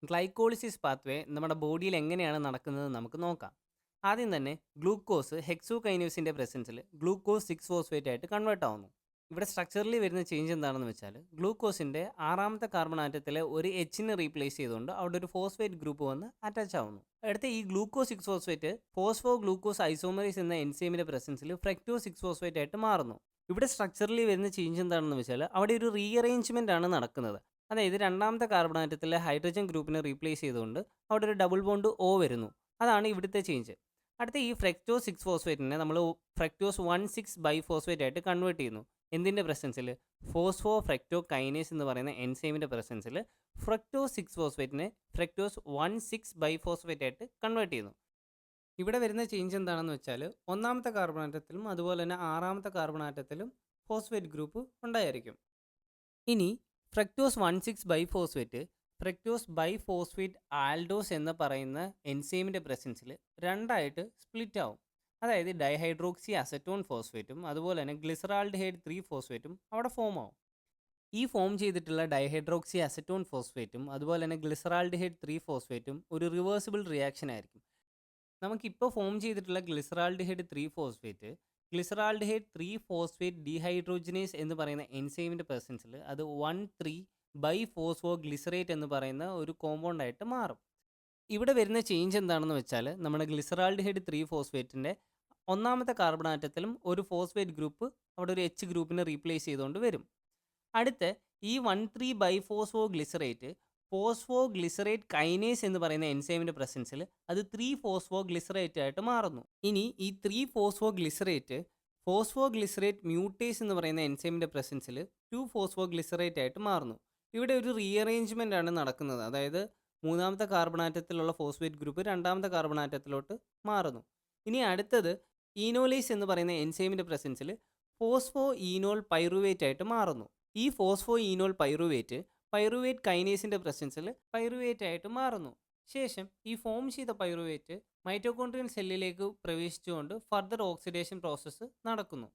Glycolysis pathway നമ്മുടെ ബോഡിയിൽ എങ്ങനെയാണ് നടക്കുന്നത് നമുക്ക് നോക്കാം. ആദ്യം തന്നെ ഗ്ലൂക്കോസ് ഹെക്സോകൈനേസിൻ്റെ പ്രസൻസിൽ ഗ്ലൂക്കോസ് 6 ഫോസ്ഫേറ്റ് ആയിട്ട് കൺവേർട്ട് ആവുന്നു. ഇവിടെ സ്ട്രക്ചറിൽ വരുന്ന ചേഞ്ച് എന്താണെന്ന് വെച്ചാൽ ഗ്ലൂക്കോസിൻ്റെ ആറാമത്തെ കാർബൺ ആറ്റത്തിലെ ഒരു എച്ചിനെ റീപ്ലേസ് ചെയ്തുകൊണ്ട് അവിടെ ഒരു ഫോസ്ഫേറ്റ് ഗ്രൂപ്പ് വന്ന് അറ്റാച്ച് ആവുന്നു. അടുത്ത ഈ glucose 6 phosphate phospho glucose isomerase എന്ന എൻസൈമിൻ്റെ പ്രസൻസിൽ ഫ്രക്ടോസ് 6 ഫോസ്ഫേറ്റ് ആയിട്ട് മാറുന്നു. ഇവിടെ സ്ട്രക്ചറിൽ വരുന്ന ചേഞ്ച് എന്താണെന്ന് വെച്ചാൽ അവിടെ ഒരു റീഅറേഞ്ച്മെൻ്റ് ആണ് നടക്കുന്നത്. അതായത് രണ്ടാമത്തെ കാർബൺ ആറ്റത്തിലെ ഹൈഡ്രജൻ ഗ്രൂപ്പിനെ റീപ്ലേസ് ചെയ്തുകൊണ്ട് അവിടെ ഒരു ഡബിൾ ബോണ്ട് ഓ വരുന്നു. അതാണ് ഇവിടുത്തെ ചേഞ്ച്. അടുത്ത ഈ ഫ്രക്ടോസ് 6 ഫോസ്ഫേറ്റിനെ നമ്മൾ ഫ്രക്ടോസ് 1,6 ബൈഫോസ്ഫേറ്റ് ആയിട്ട് കൺവേർട്ട് ചെയ്യുന്നു. എന്തിൻ്റെ പ്രസൻസിൽ? ഫോസ്ഫോ ഫ്രക്ടോ കൈനേസ് എന്ന് പറയുന്ന എൻസൈമിൻ്റെ പ്രസൻസിൽ ഫ്രക്ടോസ് 6 ഫോസ്ഫേറ്റിനെ ഫ്രക്ടോസ് 1,6 ബൈഫോസ്ഫേറ്റ് ആയിട്ട് കൺവേർട്ട് ചെയ്യുന്നു. ഇവിടെ വരുന്ന ചേഞ്ച് എന്താണെന്ന് വെച്ചാൽ ഒന്നാമത്തെ കാർബൺ ആറ്റത്തിലും അതുപോലെ തന്നെ ആറാമത്തെ കാർബൺ ആറ്റത്തിലും ഫോസ്ഫേറ്റ് ഗ്രൂപ്പ് ഉണ്ടായിരിക്കും. ഇനി fructose 1,6 biphosphate fructose biphosphate aldose എന്ന് പറയുന്ന എൻസൈമിൻ്റെ പ്രസൻസിൽ രണ്ടായിട്ട് സ്പ്ലിറ്റ് ആവും. അതായത് ഡൈഹൈഡ്രോക്സി അസറ്റോൺ ഫോസ്ഫേറ്റും അതുപോലെ തന്നെ ഗ്ലിസറാൾഡിഹൈഡ് 3 ഫോസ്ഫേറ്റും അവിടെ ഫോം ആവും. ഈ ഫോം ചെയ്തിട്ടുള്ള ഡൈഹൈഡ്രോക്സി അസറ്റോൺ ഫോസ്ഫേറ്റും അതുപോലെ തന്നെ ഗ്ലിസറാൾഡിഹൈഡ് 3 ഫോസ്ഫേറ്റും ഒരു റിവേഴ്സിബിൾ റിയാക്ഷൻ ആയിരിക്കും. നമുക്കിപ്പോൾ ഫോം ചെയ്തിട്ടുള്ള glyceraldehyde 3 phosphate glyceraldehyde 3 phosphate dehydrogenase എന്ന് പറയുന്ന എൻസൈമിൻ്റെ പ്രസൻസിൽ അത് 1,3 ബൈഫോസ്ഫോ ഗ്ലിസറേറ്റ് എന്ന് പറയുന്ന ഒരു കോമ്പൗണ്ടായിട്ട് മാറും. ഇവിടെ വരുന്ന ചേഞ്ച് എന്താണെന്ന് വെച്ചാൽ നമ്മുടെ ഗ്ലിസറാൾഡിഹൈഡ് 3 ഫോസ്ഫേറ്റിൻ്റെ ഒന്നാമത്തെ കാർബൺ ആറ്റത്തിലും ഒരു ഫോസ്ഫേറ്റ് ഗ്രൂപ്പ് അവിടെ ഒരു എച്ച് ഗ്രൂപ്പിനെ റീപ്ലേസ് ചെയ്തുകൊണ്ട് വരും. അടുത്ത ഈ 1,3 ബൈഫോസ്ഫോ ഗ്ലിസറേറ്റ് ഫോസ്ഫോ ഗ്ലിസറേറ്റ് കൈനേസ് എന്ന് പറയുന്ന എൻസൈമിൻ്റെ പ്രസൻസിൽ അത് 3 ഫോസ്ഫോ ഗ്ലിസറേറ്റ് ആയിട്ട് മാറുന്നു. ഇനി ഈ 3 ഫോസ്ഫോ ഗ്ലിസറേറ്റ് മ്യൂട്ടേസ് എന്ന് പറയുന്ന എൻസൈമിൻ്റെ പ്രസൻസിൽ 2 ഫോസ്ഫോ ഗ്ലിസറേറ്റ് ആയിട്ട് മാറുന്നു. ഇവിടെ ഒരു റീഅറേഞ്ച്മെൻ്റ് ആണ് നടക്കുന്നത്. അതായത് മൂന്നാമത്തെ കാർബൺ ആറ്റത്തിലുള്ള ഫോസ്ഫേറ്റ് ഗ്രൂപ്പ് രണ്ടാമത്തെ കാർബൺ ആറ്റത്തിലോട്ട് മാറുന്നു. ഇനി അടുത്തത് ഈനോലേസ് എന്ന് പറയുന്ന എൻസൈമിൻ്റെ പ്രസൻസിൽ ഫോസ്ഫോ ഈനോൾ പൈറുവേറ്റ് ആയിട്ട് മാറുന്നു. ഈ ഫോസ്ഫോ ഈനോൾ പൈറുവേറ്റ് കൈനേസിൻ്റെ പ്രസൻസിൽ പൈറുവേറ്റ് ആയിട്ട് മാറുന്നു. ശേഷം ഈ ഫോം ചെയ്ത പൈറുവേറ്റ് മൈറ്റോകോൺട്രിയൽ സെല്ലിലേക്ക് പ്രവേശിച്ചുകൊണ്ട് ഫർദർ ഓക്സിഡേഷൻ പ്രോസസ്സ് നടക്കുന്നു.